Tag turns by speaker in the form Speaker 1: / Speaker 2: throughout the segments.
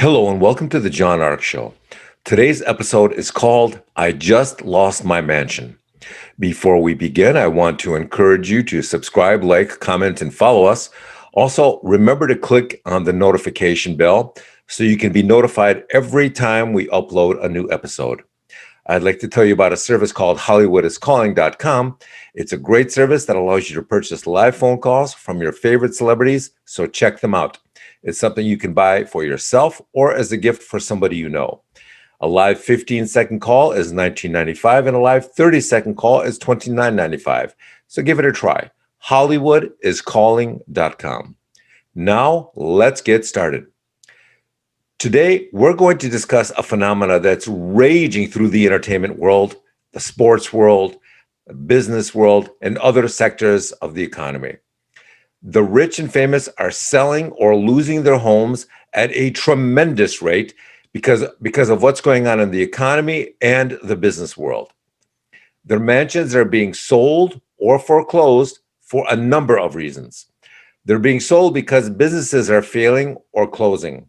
Speaker 1: Hello and welcome to the John Ark Show. Today's episode is called I Just Lost My Mansion. Before we begin, I want to encourage you to subscribe, like, comment, and follow us. Also, remember to click on the notification bell so you can be notified every time we upload a new episode. I'd like to tell you about a service called HollywoodIsCalling.com. It's a great service that allows you to purchase live phone calls from your favorite celebrities, so check them out. It's something you can buy for yourself or as a gift for somebody you know. A live 15-second call is $19.95 and a live 30-second call is $29.95. So give it a try. HollywoodIsCalling.com. Now, let's get started. Today, we're going to discuss a phenomena that's raging through the entertainment world, the sports world, the business world, and other sectors of the economy. The rich and famous are selling or losing their homes at a tremendous rate because of what's going on in the economy and the business world. Their mansions are being sold or foreclosed for a number of reasons. They're being sold because businesses are failing or closing.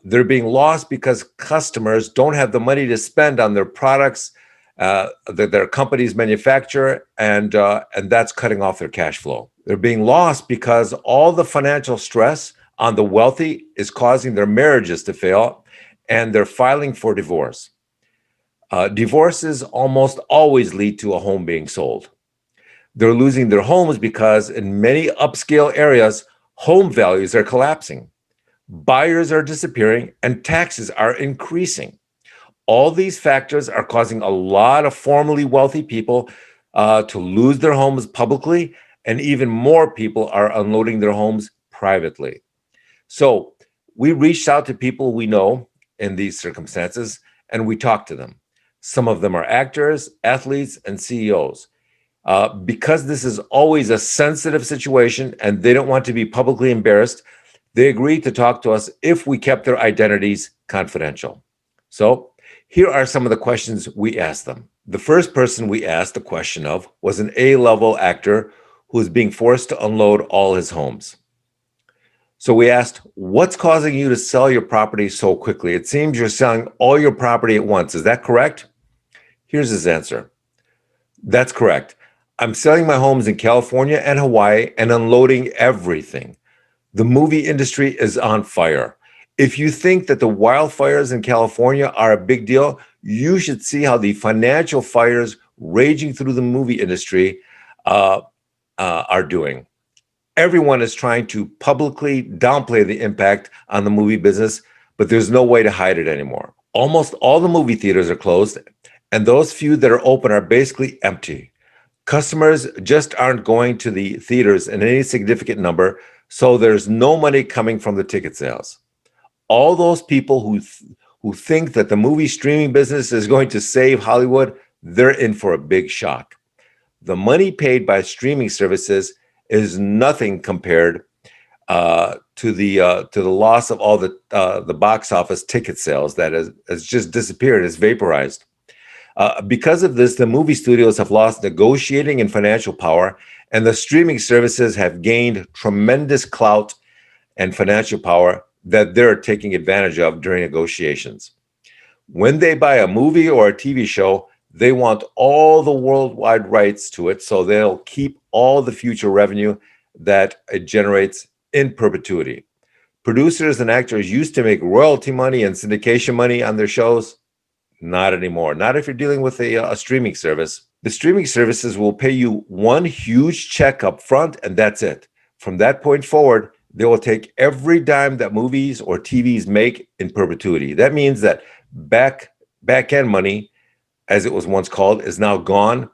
Speaker 1: They're being lost because customers don't have the money to spend on their products that their companies manufacture, and that's cutting off their cash flow. They're being lost because all the financial stress on the wealthy is causing their marriages to fail, and they're filing for divorce. Divorces almost always lead to a home being sold. They're losing their homes because in many upscale areas, home values are collapsing. Buyers are disappearing and taxes are increasing. All these factors are causing a lot of formerly wealthy people to lose their homes publicly, and even more people are unloading their homes privately. So we reached out to people we know in these circumstances, and we talked to them. Some of them are actors, athletes, and CEOs. Because this is always a sensitive situation and they don't want to be publicly embarrassed, they agreed to talk to us if we kept their identities confidential. So here are some of the questions we asked them. The first person we asked the question of was an A-level actor who is being forced to unload all his homes. So we asked, what's causing you to sell your property so quickly? It seems you're selling all your property at once. Is that correct? Here's his answer. That's correct. I'm selling my homes in California and Hawaii and unloading everything. The movie industry is on fire. If you think that the wildfires in California are a big deal, you should see how the financial fires raging through the movie industry are doing. Everyone is trying to publicly downplay the impact on the movie business, but there's no way to hide it anymore. Almost all the movie theaters are closed, and those few that are open are basically empty. Customers just aren't going to the theaters in any significant number, so there's no money coming from the ticket sales. All those people who think that the movie streaming business is going to save Hollywood, they're in for a big shock. The money paid by streaming services is nothing compared to the loss of all the box office ticket sales that has just disappeared, has vaporized. Because of this, the movie studios have lost negotiating and financial power, and the streaming services have gained tremendous clout and financial power that they're taking advantage of during negotiations. When they buy a movie or a TV show, they want all the worldwide rights to it, so they'll keep all the future revenue that it generates in perpetuity. Producers and actors used to make royalty money and syndication money on their shows. Not anymore. Not if you're dealing with a streaming service. The streaming services will pay you one huge check up front, and that's it. From that point forward, they will take every dime that movies or TVs make in perpetuity. That means that back end money, as it was once called, is now gone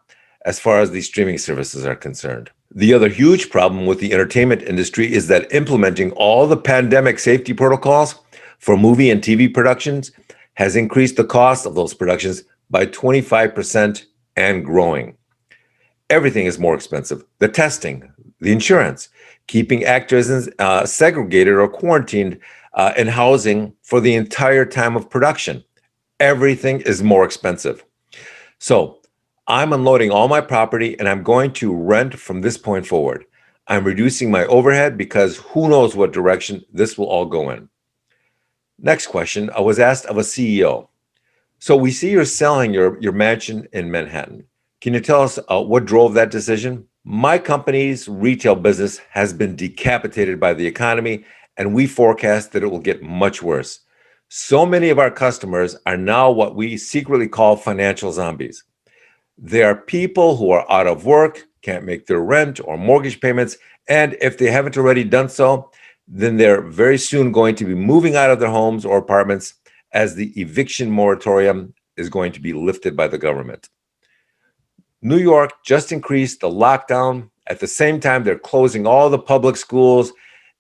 Speaker 1: as far as these streaming services are concerned. The other huge problem with the entertainment industry is that implementing all the pandemic safety protocols for movie and TV productions has increased the cost of those productions by 25% and growing. Everything is more expensive. The testing, the insurance, keeping actors segregated or quarantined in housing for the entire time of production. Everything is more expensive. So I'm unloading all my property and I'm going to rent from this point forward. I'm reducing my overhead because who knows what direction this will all go in. Next question. I was asked of a CEO. So we see you're selling your mansion in Manhattan. Can you tell us what drove that decision? My company's retail business has been decapitated by the economy, and we forecast that it will get much worse. So many of our customers are now what we secretly call financial zombies. They are people who are out of work, can't make their rent or mortgage payments, and if they haven't already done so, then they're very soon going to be moving out of their homes or apartments as the eviction moratorium is going to be lifted by the government. New York just increased the lockdown. At the same time, they're closing all the public schools.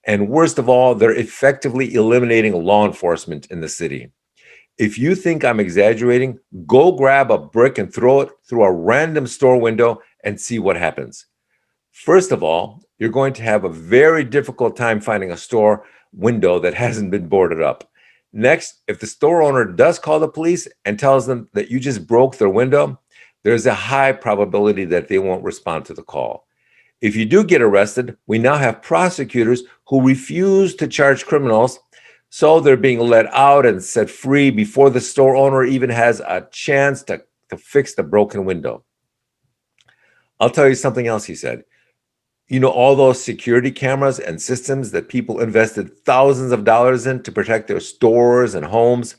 Speaker 1: And worst of all, they're effectively eliminating law enforcement in the city. If you think I'm exaggerating, go grab a brick and throw it through a random store window and see what happens. First of all, you're going to have a very difficult time finding a store window that hasn't been boarded up. Next, if the store owner does call the police and tells them that you just broke their window, there's a high probability that they won't respond to the call. If you do get arrested, we now have prosecutors who refuse to charge criminals, so they're being let out and set free before the store owner even has a chance to fix the broken window. I'll tell you something else he said. You know, all those security cameras and systems that people invested thousands of dollars in to protect their stores and homes,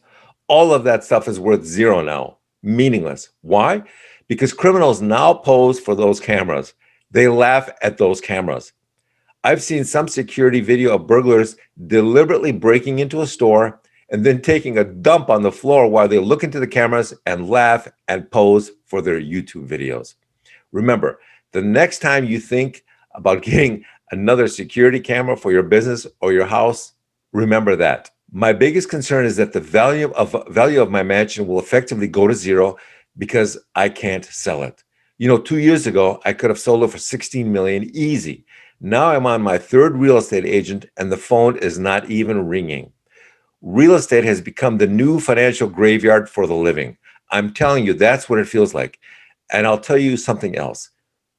Speaker 1: all of that stuff is worth zero now, meaningless. Why? Because criminals now pose for those cameras. They laugh at those cameras. I've seen some security video of burglars deliberately breaking into a store and then taking a dump on the floor while they look into the cameras and laugh and pose for their YouTube videos. Remember, the next time you think about getting another security camera for your business or your house, remember that. My biggest concern is that the value of my mansion will effectively go to zero because I can't sell it. You know, 2 years ago, I could have sold it for 16 million easy. Now I'm on my third real estate agent and the phone is not even ringing. Real estate has become the new financial graveyard for the living. I'm telling you, that's what it feels like. And I'll tell you something else.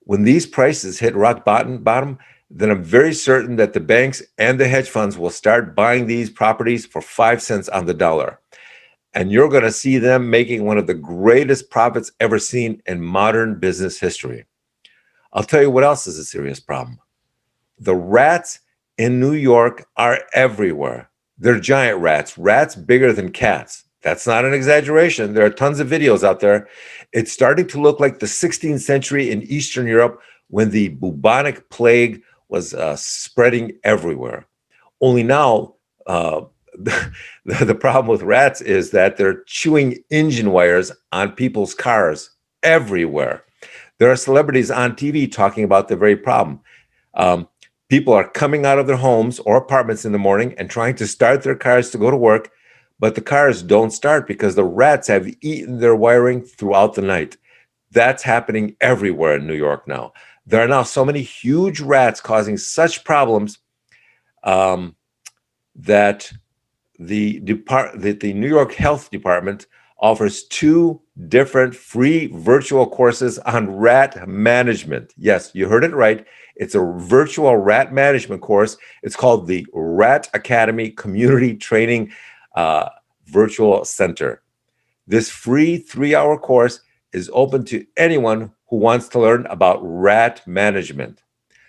Speaker 1: When these prices hit rock bottom, then I'm very certain that the banks and the hedge funds will start buying these properties for 5 cents on the dollar. And you're going to see them making one of the greatest profits ever seen in modern business history. I'll tell you what else is a serious problem. The rats in New York are everywhere. They're giant rats bigger than cats. That's not an exaggeration. There are tons of videos out there. It's starting to look like the 16th century in Eastern Europe when the bubonic plague was spreading everywhere. Only now, the problem with rats is that they're chewing engine wires on people's cars everywhere. There are celebrities on TV talking about the very problem. People are coming out of their homes or apartments in the morning and trying to start their cars to go to work, but the cars don't start because the rats have eaten their wiring throughout the night. That's happening everywhere in New York now. There are now so many huge rats causing such problems that the New York Health Department offers 2 different free virtual courses on rat management. Yes, you heard it right. It's a virtual rat management course. It's called the Rat Academy Community Training Virtual Center. This free 3-hour course is open to anyone who wants to learn about rat management.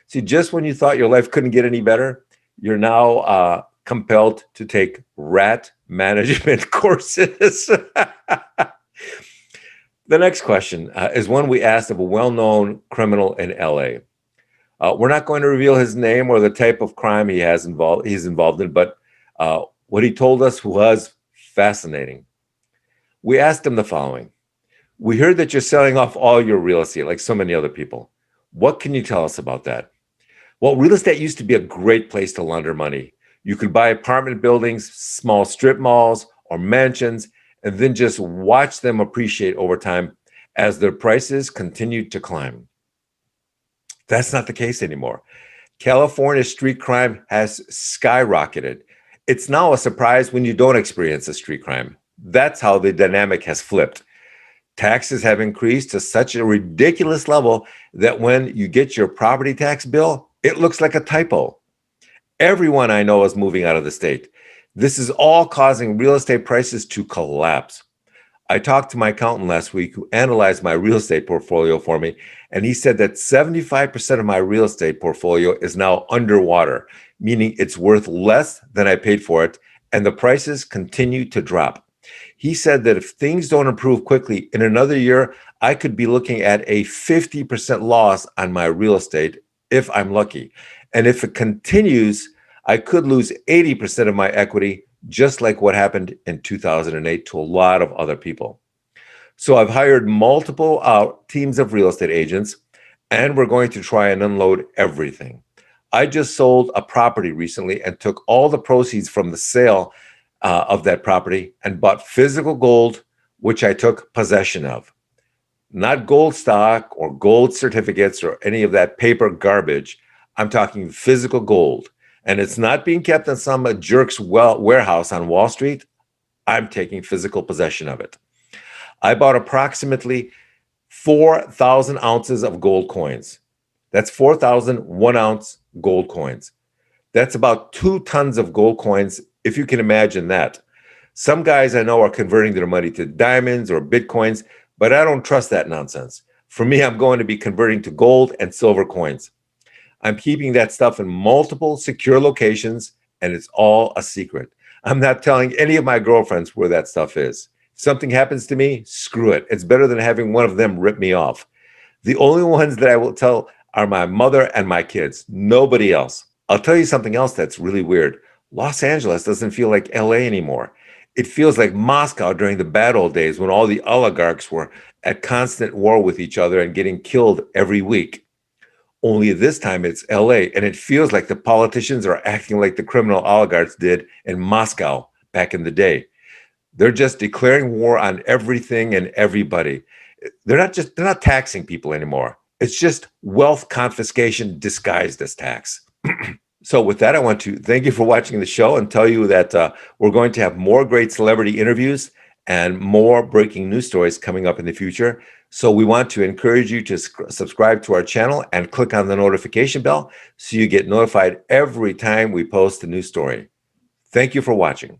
Speaker 1: See, just when you thought your life couldn't get any better, you're now compelled to take rat management courses. The next question is one we asked of a well-known criminal in LA. We're not going to reveal his name or the type of crime he's involved in, but what he told us was fascinating. We asked him the following. We heard that you're selling off all your real estate like so many other people. What can you tell us about that? Well, real estate used to be a great place to launder money. You could buy apartment buildings, small strip malls, or mansions, and then just watch them appreciate over time as their prices continued to climb. That's not the case anymore. California street crime has skyrocketed. It's now a surprise when you don't experience a street crime. That's how the dynamic has flipped. Taxes have increased to such a ridiculous level that when you get your property tax bill, it looks like a typo. Everyone I know is moving out of the state. This is all causing real estate prices to collapse. I talked to my accountant last week who analyzed my real estate portfolio for me, and he said that 75% of my real estate portfolio is now underwater, meaning it's worth less than I paid for it, and the prices continue to drop. He said that if things don't improve quickly, in another year, I could be looking at a 50% loss on my real estate if I'm lucky. And if it continues, I could lose 80% of my equity, just like what happened in 2008 to a lot of other people. So I've hired multiple teams of real estate agents, and we're going to try and unload everything. I just sold a property recently and took all the proceeds from the sale of that property and bought physical gold, which I took possession of. Not gold stock or gold certificates or any of that paper garbage. I'm talking physical gold. And it's not being kept in some jerk's warehouse on Wall Street. I'm taking physical possession of it. I bought approximately 4,000 ounces of gold coins. That's 4,000 1-ounce gold coins. That's about 2 tons of gold coins, if you can imagine that. Some guys I know are converting their money to diamonds or bitcoins, but I don't trust that nonsense. For me, I'm going to be converting to gold and silver coins. I'm keeping that stuff in multiple secure locations, and it's all a secret. I'm not telling any of my girlfriends where that stuff is. If something happens to me, screw it. It's better than having one of them rip me off. The only ones that I will tell are my mother and my kids, nobody else. I'll tell you something else that's really weird. Los Angeles doesn't feel like LA anymore. It feels like Moscow during the bad old days when all the oligarchs were at constant war with each other and getting killed every week. Only this time it's LA, and it feels like the politicians are acting like the criminal oligarchs did in Moscow back in the day. They're just declaring war on everything and everybody. They're not taxing people anymore. It's just wealth confiscation disguised as tax. So with that, I want to thank you for watching the show and tell you that we're going to have more great celebrity interviews and more breaking news stories coming up in the future. So we want to encourage you to subscribe to our channel and click on the notification bell so you get notified every time we post a new story. Thank you for watching.